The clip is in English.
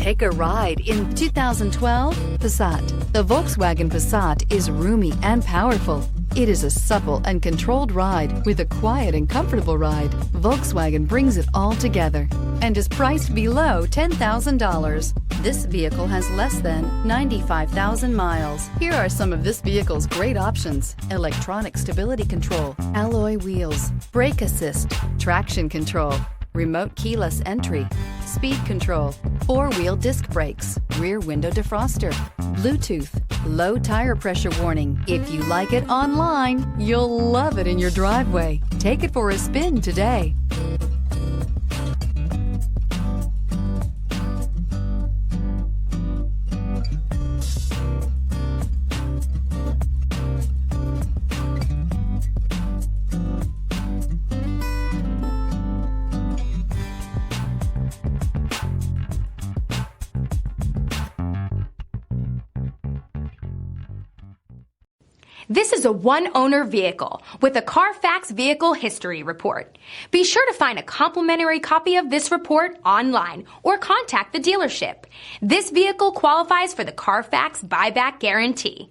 Take a ride in 2012 Passat. The Volkswagen Passat is roomy and powerful. It is a supple and controlled ride with a quiet and comfortable ride. Volkswagen brings it all together and is priced below $10,000. This vehicle has less than 95,000 miles. Here are some of this vehicle's great options: electronic stability control, alloy wheels, brake assist, traction control, remote keyless entry, speed control, four-wheel disc brakes, rear window defroster, Bluetooth, low tire pressure warning. If you like it online, you'll love it in your driveway. Take it for a spin today. This is a one-owner vehicle with a CARFAX Vehicle History Report. Be sure to find a complimentary copy of this report online or contact the dealership. This vehicle qualifies for the CARFAX Buyback Guarantee.